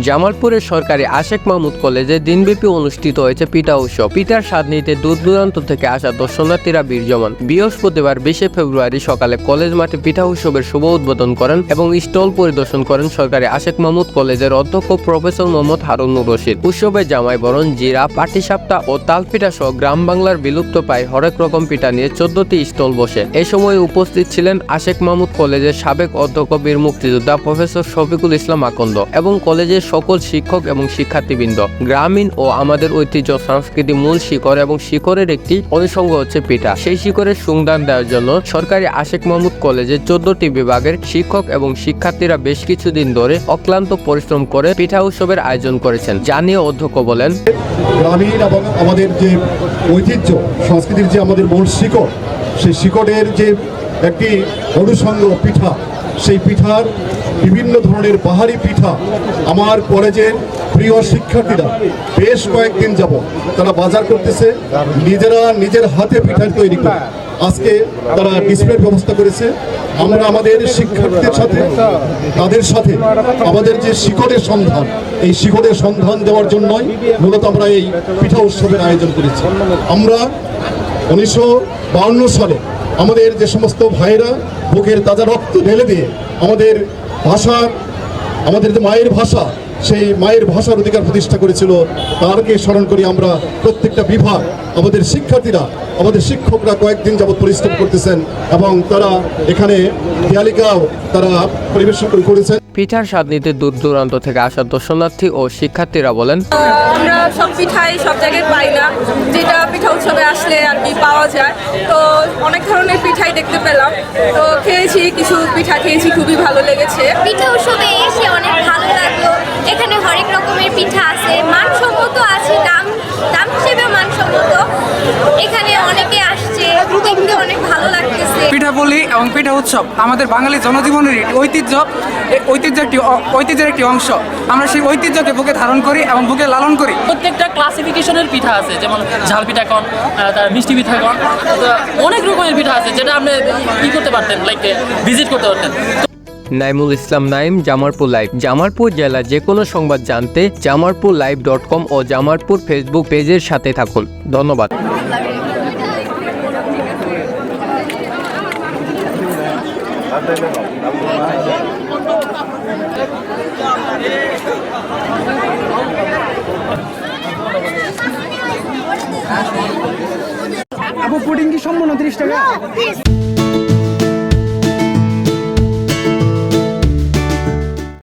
জামালপুরের সরকারি আশেক মাহমুদ কলেজে দিনব্যাপী অনুষ্ঠিত হয়েছে পিঠা উৎসব। পিঠার স্বাদ নিতে দূর দূরান্ত থেকে আসা দর্শনার্থীরা ভিড় জমান। বৃহস্পতিবার 20 ফেব্রুয়ারি সকালে কলেজ মাঠে পিঠা উৎসবের শুভ উদ্বোধন করেন এবং স্টল পরিদর্শন করেন সরকারি আশেক মাহমুদ কলেজের অধ্যক্ষ প্রফেসর মোহাম্মদ হারুনুর রশিদ। উৎসবে জামাই বরণ, জিরা, পাটিসাপটা ও তালপিঠা সহ গ্রাম বাংলার বিলুপ্ত প্রায় হরেক রকম পিঠা নিয়ে 14টি স্টল বসে। এ সময় উপস্থিত ছিলেন আশেক মাহমুদ কলেজের সাবেক অধ্যক্ষ বীর মুক্তিযোদ্ধা প্রফেসর শফিকুল ইসলাম আকন্দ এবং কলেজের সকল শিক্ষক এবং শিক্ষার্থীবৃন্দ। গ্রামীণ ও আমাদের ঐতিহ্য সংস্কৃতি মূল শিকড় এবং শিকড়ের একটি অনুষঙ্গ হচ্ছে পিঠা। সেই শিকড়ের সুংদান দেওয়ার জন্য সরকারি আশেক মাহমুদ কলেজের 14টি বিভাগের শিক্ষক এবং শিক্ষার্থীরা বেশ কিছুদিন ধরে অক্লান্ত পরিশ্রম করে পিঠা উৎসবের আয়োজন করেছেন। জানিয়ে অধ্যক্ষ বলেন, গ্রামীণ এবং আমাদের যে ঐতিহ্য সংস্কৃতির যে আমাদের মূল শিকড়, সেই শিকড়ের যে একটি অনুষঙ্গ পিঠা, সেই পিঠার বিভিন্ন ধরনের বাহারি পিঠা আমার কলেজের প্রিয় শিক্ষার্থীরা বেশ কয়েকদিন যাবত তারা বাজার করতেছে, নিজেরা নিজের হাতে পিঠা তৈরি করে আজকে তারা ডিসপ্লের ব্যবস্থা করেছে। আমরা আমাদের শিক্ষার্থীদের সাথে তাদের সাথে আমাদের যে শিকড়ের সন্ধান, এই শিকড়ের সন্ধান দেওয়ার জন্যই মূলত আমরা এই পিঠা উৎসবের আয়োজন করেছি। আমরা 1952 সালে আমাদের যে সমস্ত ভাইয়েরা বুকের তাজা রক্ত ঢেলে দিয়ে আমাদের ভাষা, আমাদের যে মায়ের ভাষা, সেই মায়ের ভাষার অধিকার প্রতিষ্ঠা করেছিল, তারকে স্মরণ করি আমরা প্রত্যেকটা বিভাগ, আমাদের শিক্ষার্থীরা, আমাদের শিক্ষকরা কয়েকদিন যাবৎ পরিশ্রম করতেছেন এবং তারা এখানে পিয়ালিকাও তারা পরিবেশন করেছেন। পিঠার স্বাদ নিতে দূর দূরান্ত থেকে আসা দর্শনার্থী ও শিক্ষার্থীরা বলেন, আমরা সব পিঠাই সব জায়গায় পাই না, যেটা পিঠা উৎসবে আসলে আর কি পাওয়া যায়। তো অনেক ধরনের পিঠাই দেখতে পেলাম, তো খেয়েছি, কিছু পিঠা খেয়েছি, খুবই ভালো লেগেছে। পিঠা উৎসবে এসে অনেক ভালো লাগলো। এখানে হরেক রকমের পিঠা আছে, মানসম্মত আছে, দাম হিসেবে মানসম্মত। এখানে অনেকে আসছে, দেখতে অনেক ভালো লাগতেছে। পিঠাপুলি এবং পিঠা উৎসব আমাদের বাঙালি জনজীবনের ঐতিহ্যের একটি অংশ। আমরা সেই ঐতিহ্যকে বুকে ধারণ করি এবং বুকে লালন করি। প্রত্যেকটা ক্লাসিফিকেশনের পিঠা আছে, যেমন ঝাল পিঠা কন, তার মিষ্টি পিঠা কন, অনেক রকমের পিঠা আছে যেটা আপনি কি করতে পারতেন, লাইক ভিজিট করতে পারতেন। নাইমুল ইসলাম নাইম, জামালপুর লাইভ। জামালপুর জেলার যে কোনো সংবাদ জানতে জামালপুরলাইভ.com ও জামালপুর ফেসবুক পেজের সাথে থাকুন। ধন্যবাদ। পুডিং কি সম্পূর্ণ 30 টাকা?